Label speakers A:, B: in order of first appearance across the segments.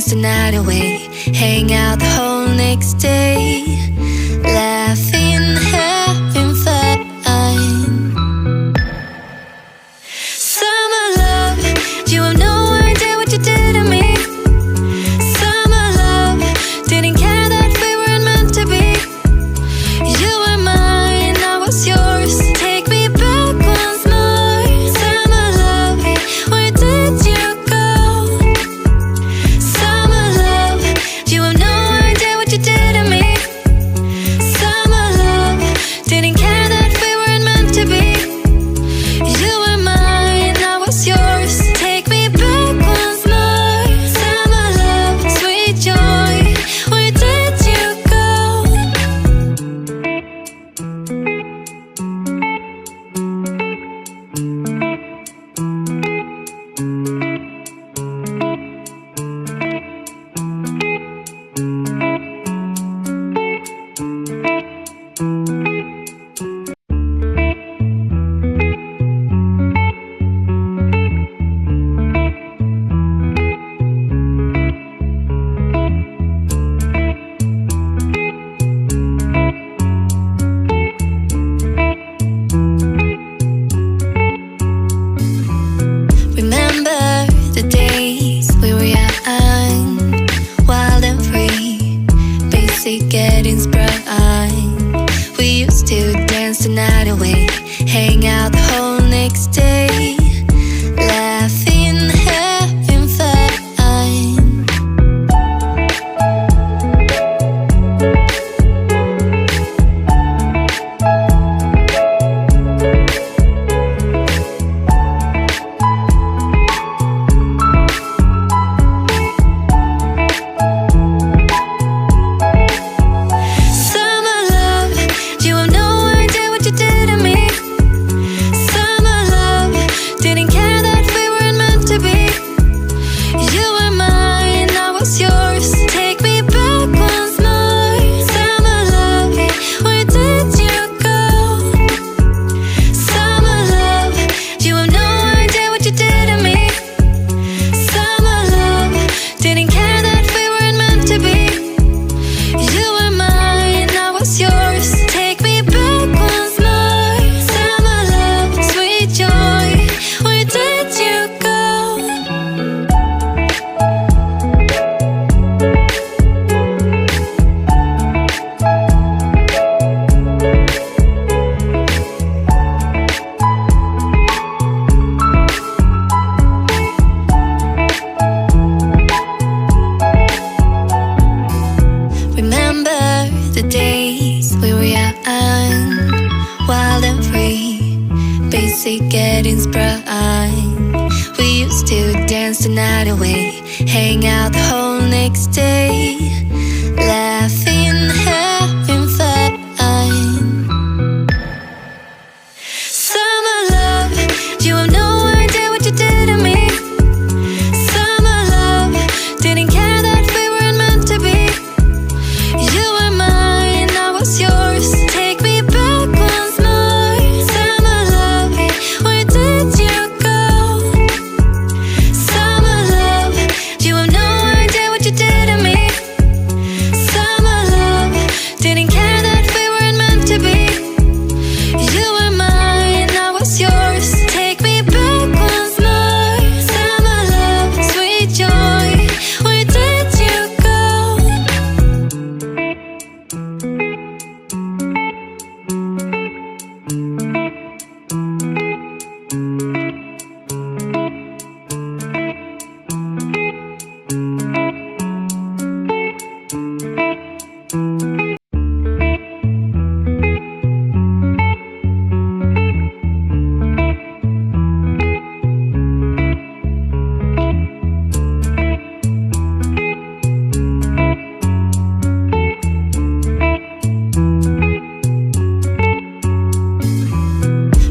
A: dance the night away, hang out the whole next day, laughing, having fun. Summer love, you have no idea what you did to me. Summer love, didn't care that we weren't meant to be. You were mine, I was yours. Take me back once more. Summer love, where did you go? Summer love, you have no idea what you did to me. Summer love, didn't care that we weren't meant to be. You were mine, I was yours. Take me back once more. Summer love, sweet joy, where did you go? Remember the days we were young, wild and free, basic getting sprung. We used to dance the night away, hang out the whole next day, laughing, having fun. Summer love, you have no idea what you did to me. Summer love, didn't care that we weren't meant to be. You were mine, I was yours. Take me back once more. Summer love, where did you go? Summer love, you have no idea what you did to me. Summer love, didn't care that we weren't meant to be. You were mine, I was yours. Take me back once more. Summer love, sweet joy, where did you go? Remember the days we were young, wild and free, basic getting sprung. We used to dance the night away, hang out the whole next day, laughing, having fun. Summer love, you have no idea what you did to me. Summer love, didn't care that we weren't meant to be. You were mine, I was yours. Take me back once more. Summer love, where did you go? Summer love, you have no idea what you did to me. Summer love, didn't care that we weren't meant to be. You were mine, I was yours. Take me back once more. Summer love, sweet joy, where did you go?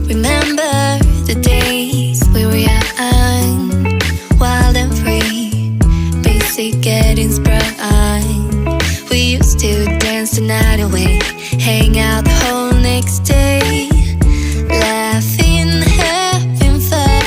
A: Remember the days we were young, wild and free, basic getting sprung. We used to dance the night away, hang out the whole next day, laughing, having fun.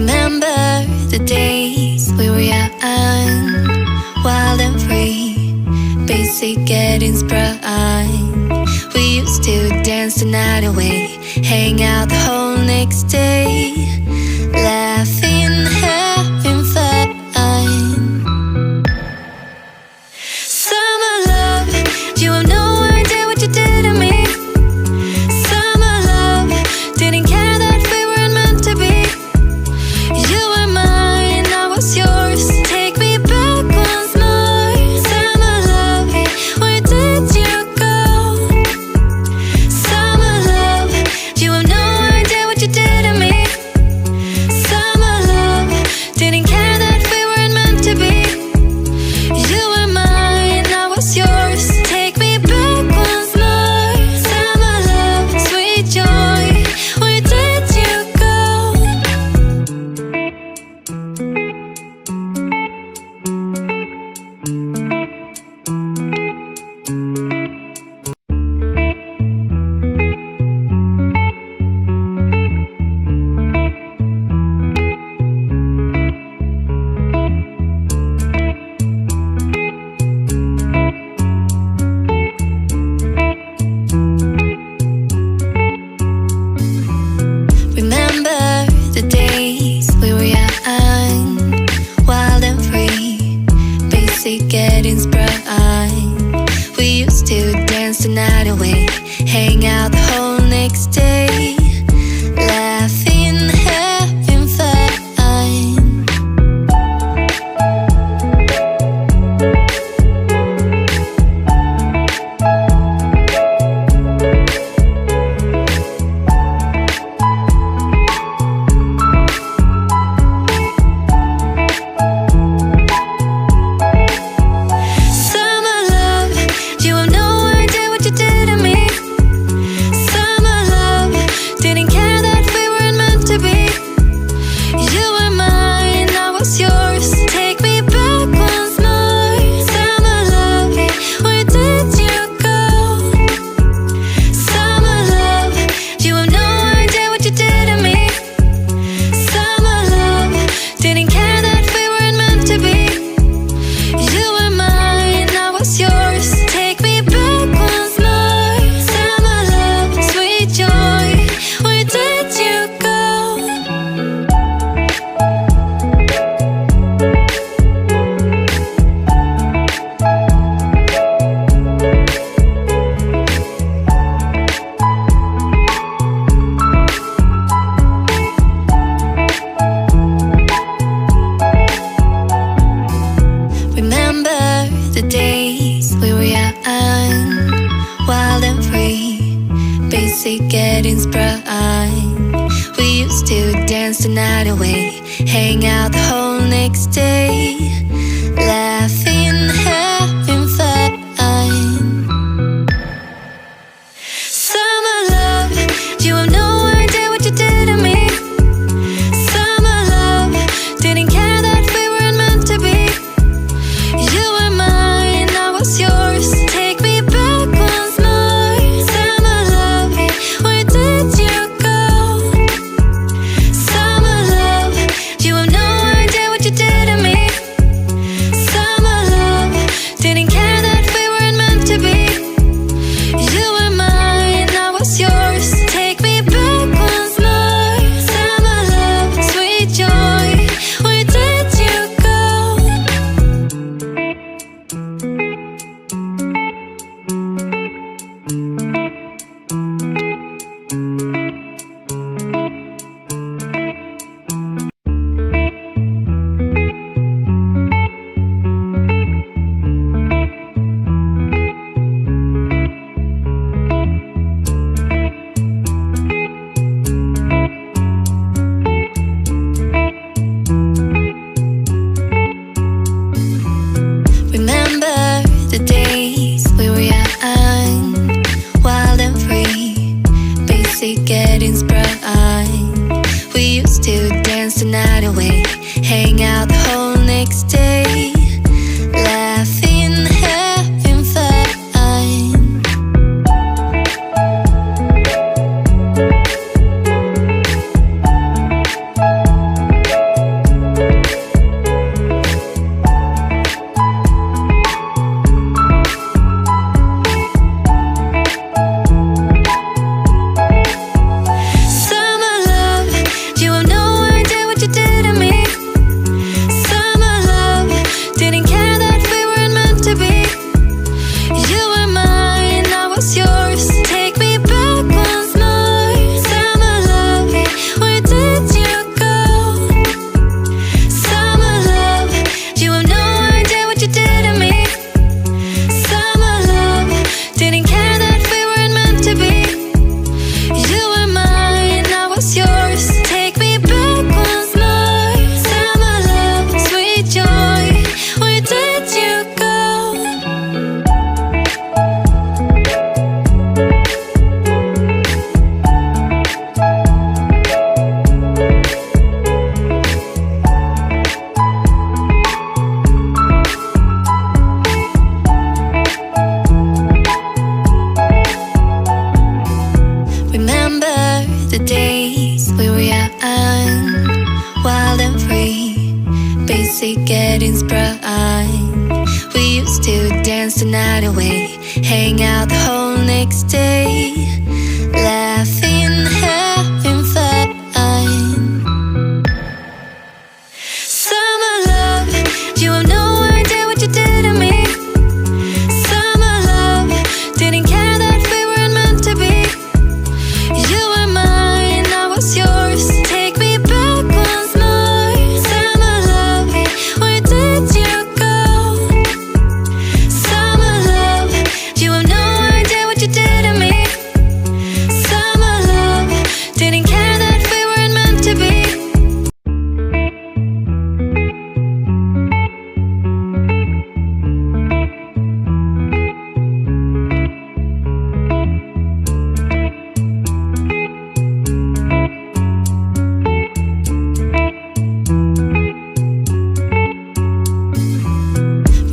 A: Remember the days we were young, wild and free, basic getting sprung. We used to dance the night away, hang out the whole next day, laughing, having fun. Summer love, you have no idea what you did to me. Summer love, didn't care that we weren't meant to be. You were mine, I was yours. Take me back once more. Summer love, where did you go? Summer love, you have no idea what you did to me. Summer love, didn't care that we weren't meant to be. You were mine, I was yours. Take me back once more. Summer love, sweet joy, where did you go? Remember the days we were young, wild and free, basic getting sprung. We used to dance the night away, hang out the whole next day, laughing, having fun. Summer love, you have no idea what you did to me. Summer love, didn't care that we weren't meant to be. You were mine, I was yours. Take me back once more. Summer love, where did you go? Summer love, you have no idea what you did to me. Summer love, didn't care that we weren't meant to be. You were mine, I was yours. Take me back once more. Summer love, sweet joy, where did you go? Remember the days we were young, wild and free, basic getting sprung. We used to dance the night away, hang out the whole next day, laughing, having fun. Summer love, you have no idea what you did to me. Summer love, didn't care that we weren't meant to be. You were mine, I was yours. Take me back once more. Summer love, where did you go? Summer love, you have no idea what you did to me. Summer love, didn't care that we weren't meant to be. You were mine, I was yours. Take me back once more. Summer love, sweet joy, where did you go? Remember the days we were young, wild and free, basic getting sprung. We used to dance the night away, hang out the whole next day, laughing, having fun. free, basic getting sprung. We used to dance the night away, hang out the whole next day, laughing, having fun. Summer love, you have no idea what you did to me. Summer love, didn't care that we weren't meant to be. You were mine, I was yours. Take me back once more. Summer love, where did you go? Summer love, you have no idea what you did to me. Summer love, didn't care that we weren't meant to be.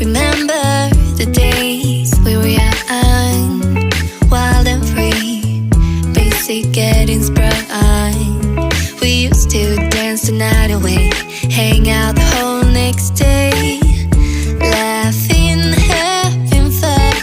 A: Remember the days we were young, wild and free, basic getting sprung. We used to dance the night away, hang out the whole next day, laughing, having fun.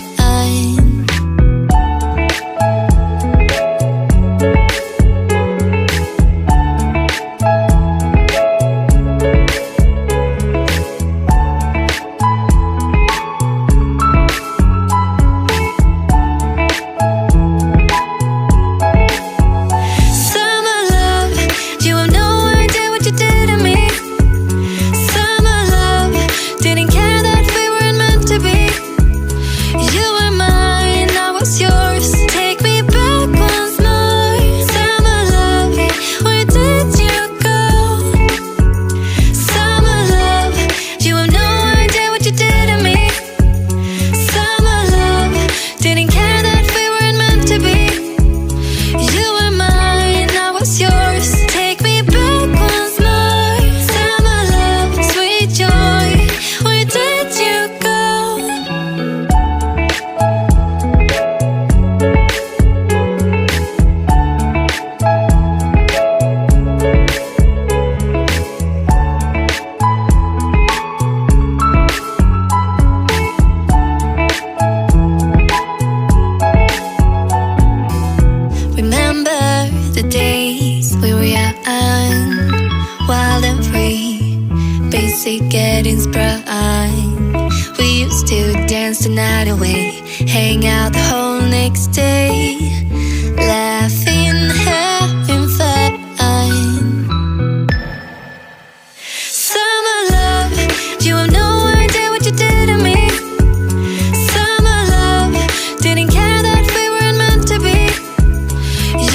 A: Summer love, you have no idea what you did to me. Summer love, didn't care that we weren't meant to be. You were mine, I was yours. Take me back once more. Summer love, where did you go? Summer love, you have no idea what you did to me. Summer love, didn't care that we weren't meant to be. You were mine, I was yours. Take me back once more. Summer love, sweet joy, where did you go? Remember the days we were young, wild and free, basic getting sprung. We used to dance the night away, hang out the whole next day, laughing, having fun. Summer love, you have no idea what you did to me. Summer love, didn't care that we weren't meant to be.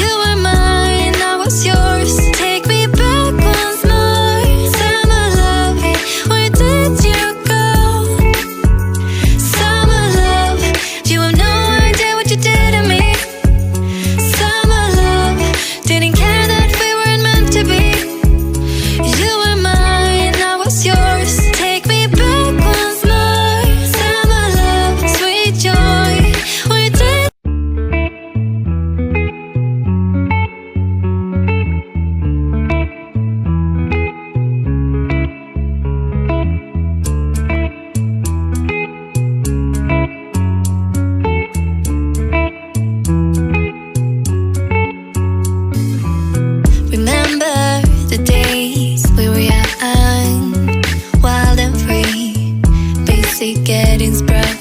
A: You were mine, I was yours. Take me back once more. Summer love, where did you go? Summer love, you have no idea what you did to me. Summer love, didn't care that we weren't meant to be. You were mine, I was yours. Take me back once more. Summer love, sweet joy, where did Remember the days we were young, wild and free, basic getting sprung.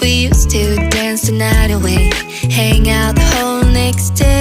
A: We used to dance the night away, hang out the whole next day,